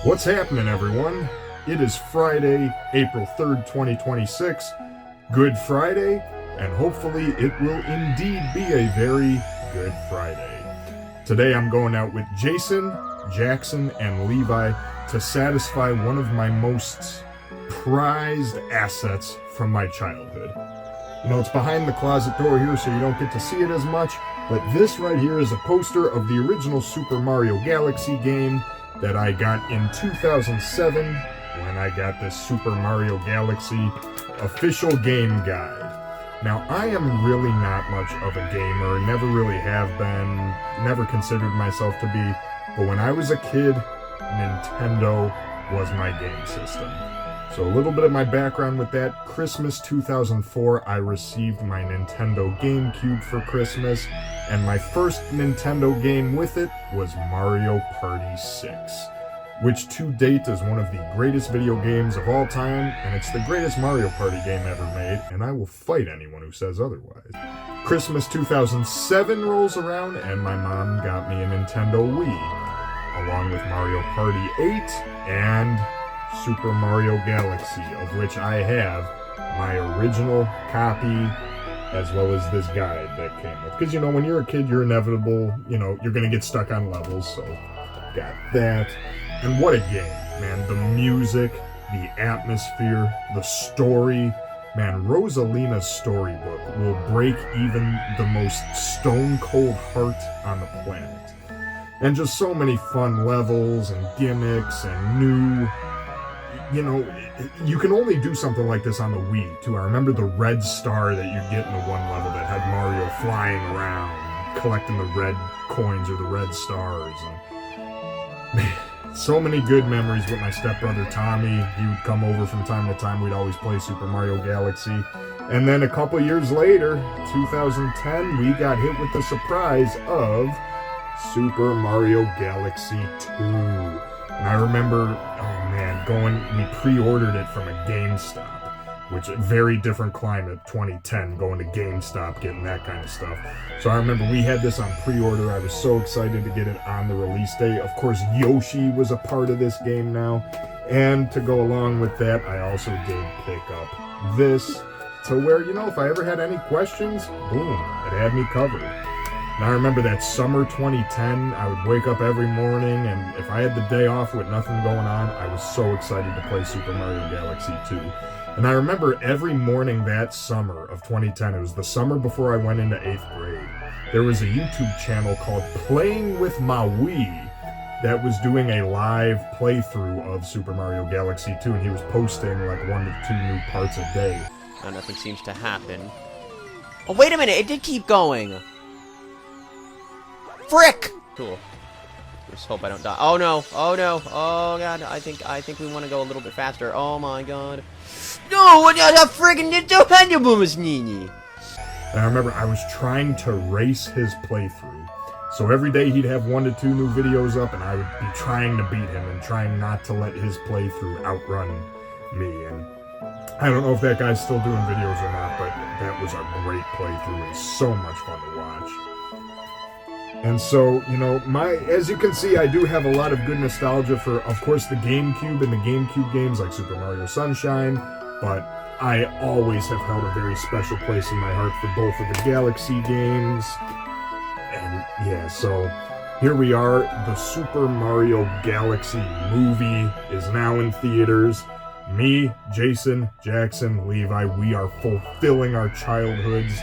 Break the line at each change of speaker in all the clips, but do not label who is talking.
What's happening, everyone? It is Friday, April 3rd, 2026, Good Friday, and hopefully it will indeed be a very good Friday. Today I'm going out with Jason, Jackson, and Levi to satisfy one of my most prized assets from my childhood. You know, it's behind the closet door here, so you don't get to see it as much, but this right here is a poster of the original Super Mario Galaxy game that I got in 2007 when I got this Super Mario Galaxy official game guide. Now, I am really not much of a gamer, never really have been, never considered myself to be, but when I was a kid, Nintendo was my game system. So a little bit of my background with that: Christmas 2004, I received my Nintendo GameCube for Christmas, and my first Nintendo game with it was Mario Party 6, which to date is one of the greatest video games of all time, and it's the greatest Mario Party game ever made, and I will fight anyone who says otherwise. Christmas 2007 rolls around, and my mom got me a Nintendo Wii, along with Mario Party 8 and Super Mario Galaxy, of which I have my original copy, as well as this guide that came with. Because, you know, when you're a kid, you're inevitable, you know, you're going to get stuck on levels, so got that. And what a game, man. The music, the atmosphere, the story. Man, Rosalina's storybook will break even the most stone-cold heart on the planet. And just so many fun levels and gimmicks and new... You know, you can only do something like this on the Wii, too. I remember the red star that you'd get in the one level that had Mario flying around, collecting the red coins or the red stars. And, man, so many good memories with my stepbrother Tommy. He would come over from time to time. We'd always play Super Mario Galaxy. And then a couple years later, 2010, we got hit with the surprise of Super Mario Galaxy 2. And I remember, oh man, we pre-ordered it from a GameStop, which a very different climate, 2010, going to GameStop, getting that kind of stuff. So I remember we had this on pre-order. I was so excited to get it on the release day. Of course, Yoshi was a part of this game now. And to go along with that, I also did pick up this, to where, you know, if I ever had any questions, boom, it had me covered. And I remember that summer 2010, I would wake up every morning, and if I had the day off with nothing going on, I was so excited to play Super Mario Galaxy 2. And I remember every morning that summer of 2010, it was the summer before I went into 8th grade, there was a YouTube channel called Playing With My Wii that was doing a live playthrough of Super Mario Galaxy 2, and he was posting like 1 to 2 new parts a day.
Now nothing seems to happen. Oh, wait a minute, it did keep going! Frick! Cool. Just hope I don't die. Oh no! Oh no! Oh god! I think we want to go a little bit faster. Oh my god! No! What the friggin' Nini?
And I remember I was trying to race his playthrough. So every day he'd have 1 to 2 new videos up, and I would be trying to beat him and trying not to let his playthrough outrun me. And I don't know if that guy's still doing videos or not, but that was a great playthrough and so much fun to watch. And so, you know, as you can see, I do have a lot of good nostalgia for, of course, the GameCube and the GameCube games like Super Mario Sunshine, but I always have held a very special place in my heart for both of the Galaxy games. And yeah, so here we are. The Super Mario Galaxy movie is now in theaters. Me, Jason, Jackson, Levi, we are fulfilling our childhoods,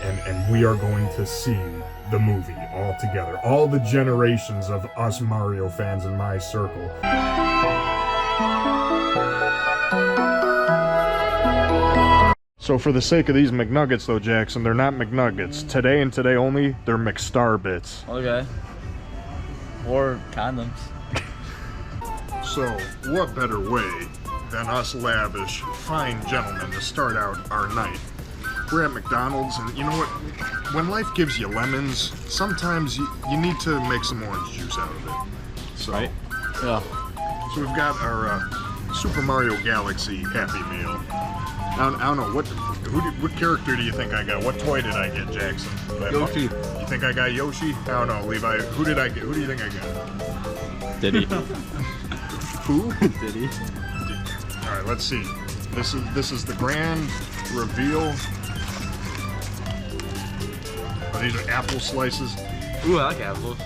and we are going to see the movie all together. All the generations of us Mario fans in my circle. So for the sake of these McNuggets though, Jackson, they're not McNuggets. Today and today only, they're McStarbits.
Okay. Or condoms.
So, what better way than us lavish, fine gentlemen to start out our night? We're at McDonald's, and you know what? When life gives you lemons, sometimes you need to make some orange juice out of it. So,
right? Yeah.
So we've got our Super Mario Galaxy Happy Meal. I don't know, What character do you think I got? What toy did I get, Jackson?
Yoshi.
You think I got Yoshi? I don't know, Levi. Who did I get? Who do you think I got?
Diddy.
Who?
Diddy.
All right, let's see. This is the grand reveal. Oh, these are apple slices.
Ooh, I like apples.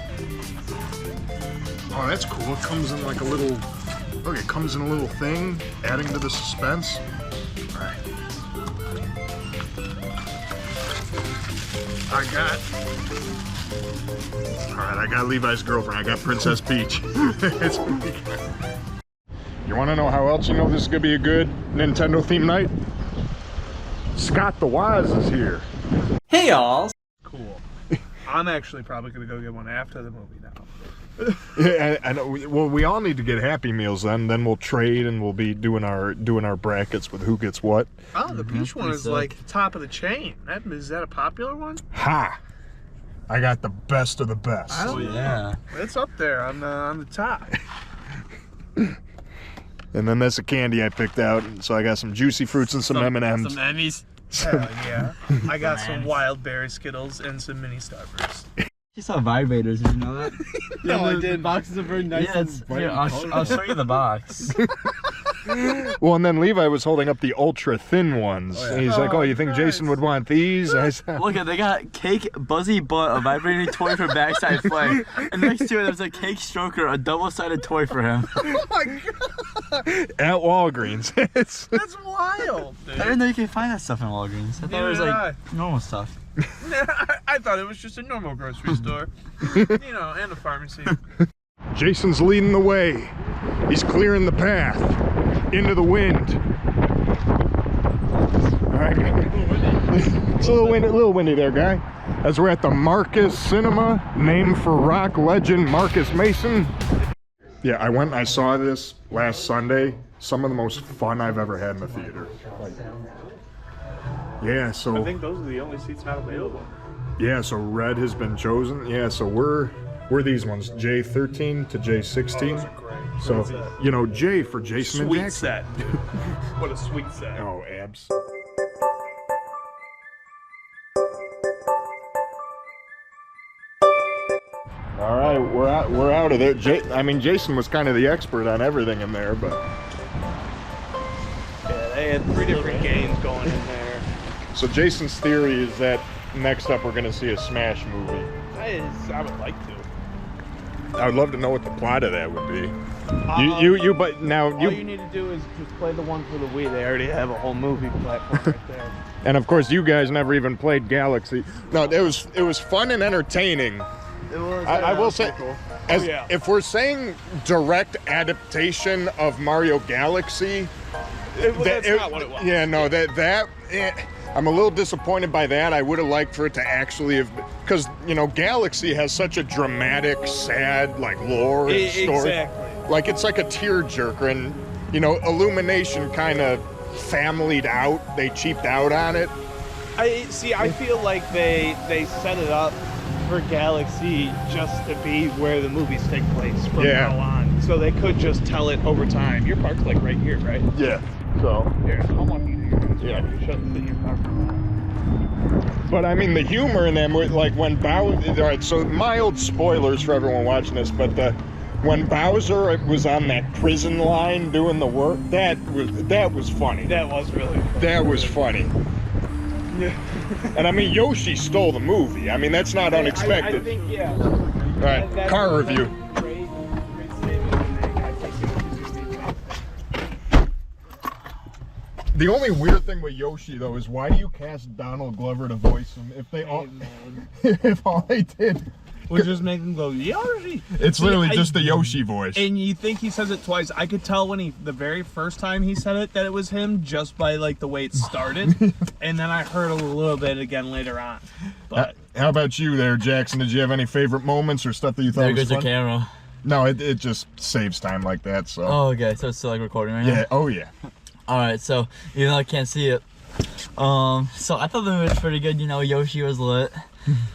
Oh, that's cool. It comes in like a little. Look, it comes in a little thing, adding to the suspense. All right. I got Levi's girlfriend. I got Princess Peach. It's You want to know how else you know this is gonna be a good Nintendo themed night? Scott the Wise is here.
Hey y'all!
Cool. I'm actually probably gonna go get one after the movie now.
Yeah, I know. Well, we all need to get Happy Meals then. Then we'll trade and we'll be doing our brackets with who gets what.
Oh, the peach one is like top of the chain. Is that a popular one?
Ha! I got the best of the best.
I don't know. It's up there on the top.
And then that's a candy I picked out. So I got some juicy fruits and some M&Ms.
Some Emmys.
Hell yeah. I got some wild berry Skittles and some mini Starbursts.
You saw vibrators, did you know that?
No, I didn't.
The boxes are very nice.
Yeah, here, I'll show you the box.
Well, and then Levi was holding up the ultra thin ones.
Oh, yeah.
And he's like, "Oh, you think
nice.
Jason would want these?" I said,
Look at, they got cake buzzy butt, a vibrating toy for backside play, and next to it there's a cake stroker, a double-sided toy for him.
Oh my god!
at Walgreens. It's
That's wild, dude.
I didn't know you could find that stuff in Walgreens. I thought it was
Neither
like normal stuff.
I thought it was just a normal grocery store. You know, and a pharmacy.
Jason's leading the way. He's clearing the path into the wind. All right, it's a little windy there, guy. As we're at the Marcus Cinema, named for rock legend Marcus Mason. Yeah, I went and I saw this last Sunday. Some of the most fun I've ever had in the theater. Yeah, so
I think those are the only seats not available.
yeah, so red has been chosen. Yeah, so we're these ones, J13 to J16.
Oh, those are great.
So, you know, J for Jason and
Sweet
Jackson.
set, dude. What a sweet set.
Oh, abs. All right, we're out of there. I mean, Jason was kind of the expert on everything in there, but
Yeah, they had 3 different games going in there.
so Jason's theory is that next up we're gonna see a Smash movie.
I would like to.
I would love to know what the plot of that would be. But now
All you need to do is just play the one for the Wii. They already have a whole movie platform right there.
And of course, you guys never even played Galaxy. No, it was fun and entertaining.
It was.
I will say,
cool.
as
yeah.
if we're saying direct adaptation of Mario Galaxy,
That's not what it was.
Yeah, no, I'm a little disappointed by that. I would have liked for it to actually have, because you know, Galaxy has such a dramatic, sad, like lore and story.
Exactly.
Like it's like a tearjerker, and you know, Illumination kind of familied out. They cheaped out on it.
I feel like they set it up for Galaxy just to be where the movies take place from now on. So they could just tell it over time. Your park's like right here, right?
Yeah. So.
Here, I want you to
Yeah.
shut your park.
But I mean, the humor in them, like when Bowser. All right, so mild spoilers for everyone watching this, but when Bowser was on that prison line doing the work, that was funny.
That was really funny.
That was funny. And I mean, Yoshi stole the movie. I mean, that's not unexpected.
I think, yeah.
All right, car review.
Great statement to make. I think Yoshi's gonna be
The only weird thing with Yoshi though is why do you cast Donald Glover to voice him if they all if all they did
We'll just make him go, Yoshi!
it's
See,
literally just the Yoshi voice.
And you think he says it twice. I could tell when the very first time he said it that it was him just by like the way it started. And then I heard a little bit again later on. But
How about you there, Jackson? Did you have any favorite moments or stuff that you thought
There
was
goes your
fun?
camera.
No, it just saves time like that, so.
Oh, okay, so it's still like recording right now?
Yeah, oh yeah.
Alright, so even though I can't see it, So I thought the movie was pretty good. You know, Yoshi was lit.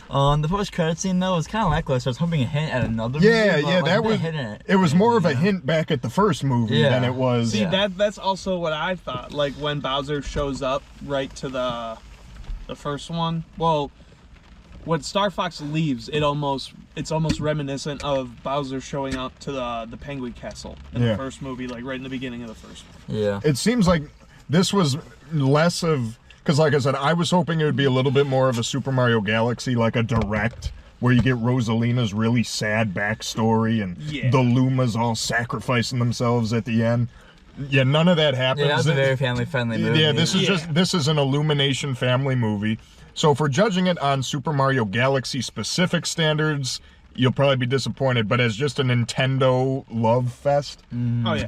The post-credit scene though was kind of lackluster. I was hoping a hint at another movie.
Yeah,
but,
yeah,
like,
that was. It was more of a hint back at the first movie
Yeah.
than it was.
See,
Yeah.
that's also what I thought. Like when Bowser shows up right to the first one. Well, when Star Fox leaves, it's almost reminiscent of Bowser showing up to the Penguin Castle in
Yeah.
the first movie, like right in the beginning of the first one.
Yeah.
It seems like this was less of, because like I said, I was hoping it would be a little bit more of a Super Mario Galaxy, like a direct, where you get Rosalina's really sad backstory and
Yeah.
the Lumas all sacrificing themselves at the end. Yeah, none of that happens.
Yeah, that was a very family-friendly movie.
Yeah, this is an Illumination family movie. So if we're judging it on Super Mario Galaxy specific standards, you'll probably be disappointed. But as just a Nintendo love fest,
Oh yeah.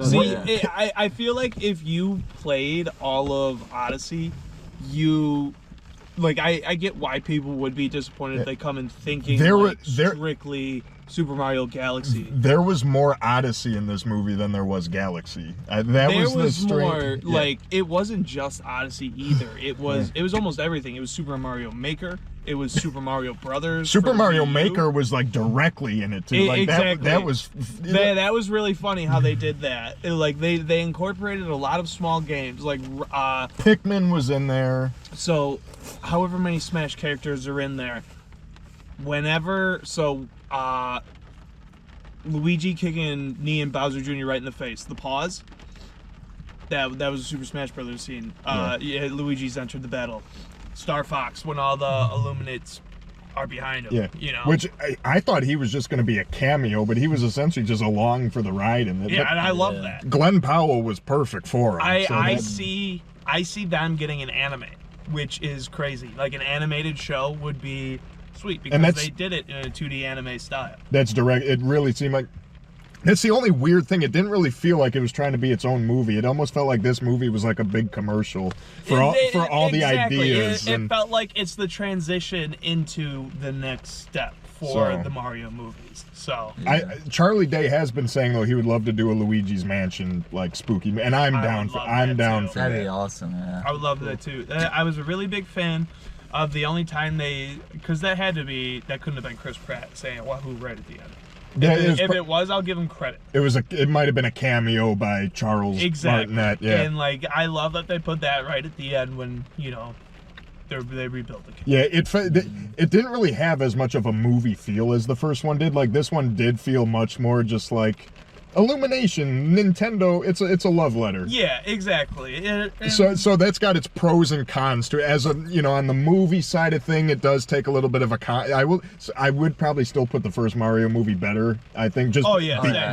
See, I feel like if you played all of Odyssey, I get why people would be disappointed if they come in thinking strictly Super Mario Galaxy.
there was more Odyssey in this movie than there was Galaxy.
It wasn't just Odyssey either. It was almost everything. It was Super Mario Maker. It was Super Mario Brothers.
Super
for
Mario
Wii U.
Maker was like directly in it too. Like
Exactly.
that was.
That was really funny how they did that. They incorporated a lot of small games like
Pikmin was in there.
so however many Smash characters are in there. Luigi kicking Neo and Bowser Jr. right in the face. The pause. That was a Super Smash Brothers scene. Luigi's entered the battle. Star Fox when all the Illuminates are behind him.
Yeah,
you know.
which I thought he was just going to be a cameo, but he was essentially just along for the ride. And
and I love that.
Glenn Powell was perfect for him.
I see them getting an anime, which is crazy. Like an animated show would be sweet because they did it in a 2D anime style.
That's direct. It really seemed like. That's the only weird thing. It didn't really feel like it was trying to be its own movie. It almost felt like this movie was like a big commercial for all the ideas.
It felt like it's the transition into the next step for the Mario movies. So
Charlie Day has been saying though he would love to do a Luigi's Mansion like spooky, and I'm down for
too.
for
That'd
that.
be awesome. Yeah.
I would love that too. I was a really big fan of the only time because that couldn't have been Chris Pratt saying Wahoo right at the end. If it was, I'll give him credit.
It might have been a cameo by Charles Martinet. Yeah.
And I love that they put that right at the end when they rebuilt the game.
Yeah, it didn't really have as much of a movie feel as the first one did. Like this one did feel much more just like Illumination, Nintendo. It's a love letter.
Yeah, exactly.
So that's got its pros and cons to it. As on the movie side of thing, it does take a little bit of a con. I would probably still put the first Mario movie better. I think just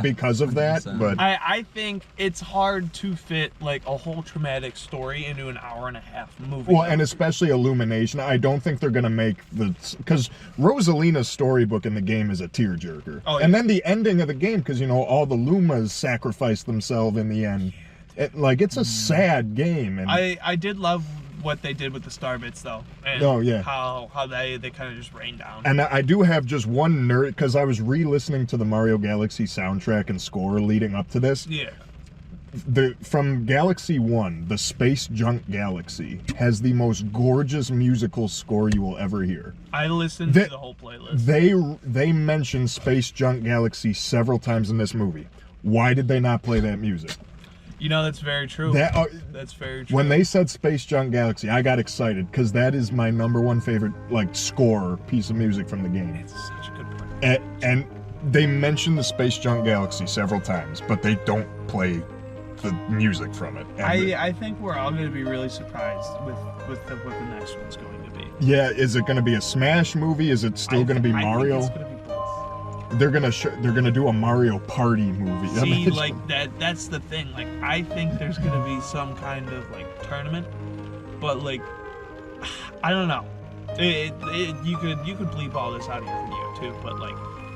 because of that.
100%.
But
I think it's hard to fit like a whole traumatic story into an hour-and-a-half movie.
well, and especially Illumination, I don't think they're gonna make because Rosalina's storybook in the game is a tearjerker.
Oh, yeah.
And then the ending of the game, because all the Lumas sacrifice themselves in the end. It's a sad game. And
I did love what they did with the star bits though. And how they kind of just rained down.
And I do have just one nerd, because I was re-listening to the Mario Galaxy soundtrack and score leading up to this.
Yeah.
From Galaxy 1, the Space Junk Galaxy has the most gorgeous musical score you will ever hear.
I listened to the whole playlist.
They mentioned Space Junk Galaxy several times in this movie. Why did they not play that music?
That's very true. That's very true.
When they said Space Junk Galaxy, I got excited because that is my #1 favorite score piece of music from the game.
It's such a good point.
And they mentioned the Space Junk Galaxy several times, but they don't play the music from it.
I think we're all going to be really surprised with what the next one's going to be.
Yeah, is it going to be a Smash movie? Is it still going to be Mario?
I think it's going to be both.
They're gonna do a Mario Party movie.
See, that's the thing. I think there's going to be some kind of tournament, but I don't know. You could bleep all this out of your video too, but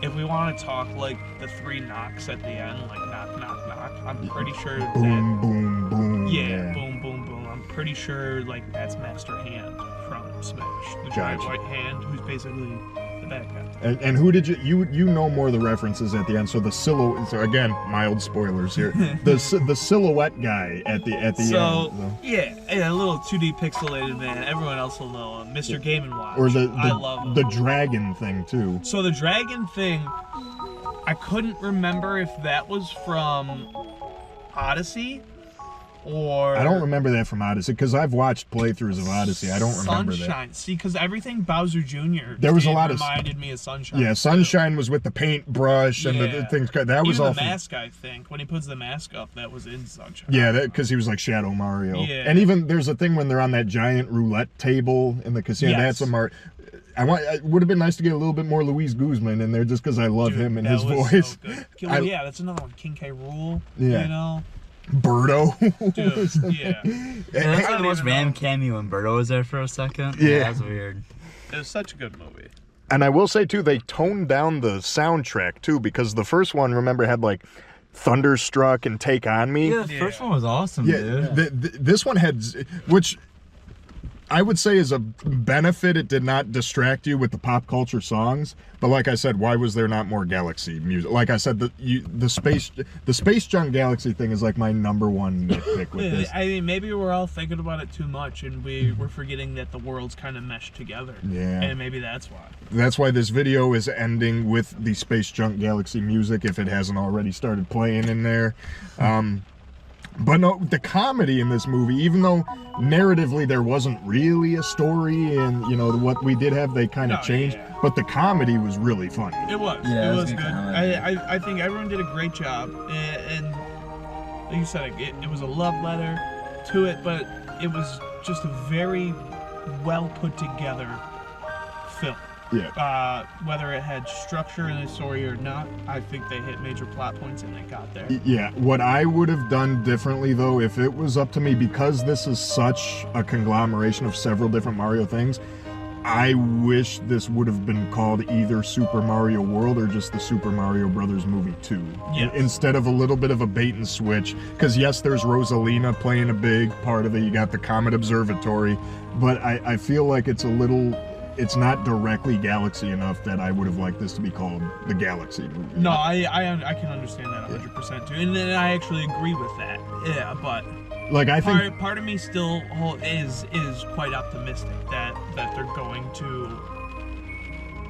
if we want to talk the 3 knocks at the end, knock knock knock, I'm pretty sure
boom boom boom.
Yeah, boom boom boom. I'm pretty sure that's Master Hand from Smash, the giant white hand who's basically the the bad guy.
And who did you know more of the references at the end? So the silhouette. So again, mild spoilers here. The silhouette guy at the end.
So yeah, a little 2D pixelated man. Everyone else will know him, Mr. Game & Watch.
Or
I love him.
the dragon thing too.
So the dragon thing, I couldn't remember if that was from Odyssey or...
I don't remember that from Odyssey because I've watched playthroughs of Odyssey. I don't remember that.
Sunshine. See, because everything Bowser Jr.
There was a lot of
reminded me of Sunshine.
Yeah, Sunshine was with the paintbrush and the things. That was
even
all
the mask. I think when he puts the mask up, that was in Sunshine.
Yeah, because he was like Shadow Mario.
Yeah.
And even there's a thing when they're on that giant roulette table in the casino.
Yes.
That's a it would have been nice to get a little bit more Luis Guzman in there just because I love him and his voice.
So good. Yeah, that's another one. King K. Rool.
Yeah.
You know.
Birdo.
Dude, yeah.
That's like the most random cameo when Birdo was there for a second.
Yeah.
That was weird.
It was such a good movie.
And I will say too, they toned down the soundtrack too because the first one, remember, had like Thunderstruck and Take On Me.
Yeah, the first one was awesome, dude.
This one had, which I would say is a benefit. It did not distract you with the pop culture songs, but like I said, why was there not more Galaxy music? Like I said, the Space Junk Galaxy thing is like my number one nitpick with this.
I mean, maybe we're all thinking about it too much, and we're forgetting that the worlds kind of mesh together.
Yeah,
and maybe that's why.
That's why this video is ending with the Space Junk Galaxy music, if it hasn't already started playing in there. But no, the comedy in this movie, even though narratively there wasn't really a story and, you know, what we did have, they kind of changed, but the comedy was really funny.
It was.
Yeah,
it was good.
comedy.
I think everyone did a great job. And like you said, it was a love letter to it, but it was just a very well put together film.
Yeah.
Whether it had structure in the story or not, I think they hit major plot points and they got there.
Yeah, what I would have done differently though, if it was up to me, because this is such a conglomeration of several different Mario things, I wish this would have been called either Super Mario World or just the Super Mario Brothers Movie 2.
Yes.
Instead of a little bit of a bait and switch. Because yes, there's Rosalina playing a big part of it, you got the Comet Observatory, but I feel like it's not directly Galaxy enough that I would have liked this to be called the Galaxy movie.
No, I can understand that 100% too, and then I actually agree with that. Yeah, but
like I think
part of me still is quite optimistic that they're going to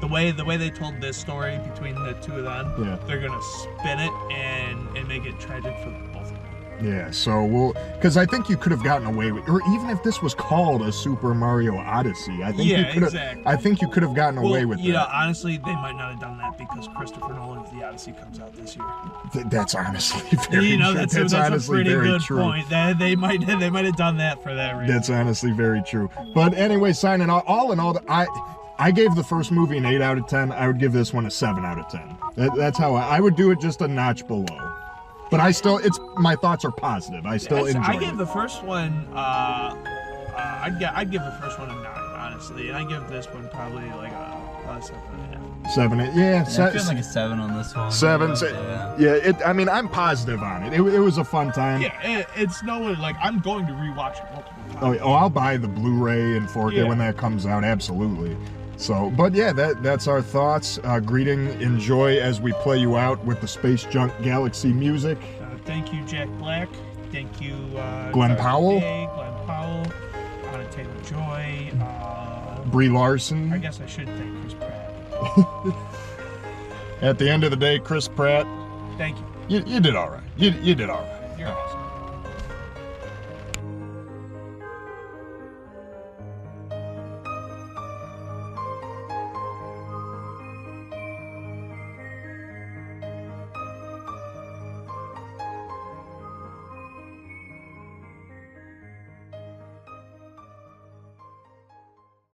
the way they told this story between the two of them. They're gonna spin it and make it tragic for both of them.
Yeah, so because I think you could have gotten away with, or even if this was called a Super Mario Odyssey, I think I think you could have gotten away with
that.
that.
Honestly, they might not have done that because Christopher Nolan's The Odyssey comes out this year.
That's honestly very true.
That's
honestly
a pretty
very
good
true.
point. They might have done that for that reason.
That's honestly very true. But anyway, signing off, all in all, I gave the first movie an 8 out of 10. I would give this one a 7 out of 10. That's how I would do it, just a notch below. But my thoughts are positive. I still enjoy it.
I gave the first one, I'd give the first one a 9, honestly. And I give this one probably like a 7.5.
7, yeah.
Yeah, I feel like a 7 on this one.
7,
yeah.
I mean, I'm positive on it. It was a fun time.
Yeah, it's no way, like, I'm going to rewatch it multiple times.
Oh, I'll buy the Blu-ray and 4K when that comes out, absolutely. So, but yeah, that's our thoughts. Greeting, enjoy as we play you out with the Space Junk Galaxy music.
Thank you, Jack Black. Thank you,
Glenn Powell.
Glenn Powell. Anna Taylor-Joy.
Brie Larson.
I guess I should thank Chris Pratt.
At the end of the day, Chris Pratt.
Thank you.
You did all right. You did all right.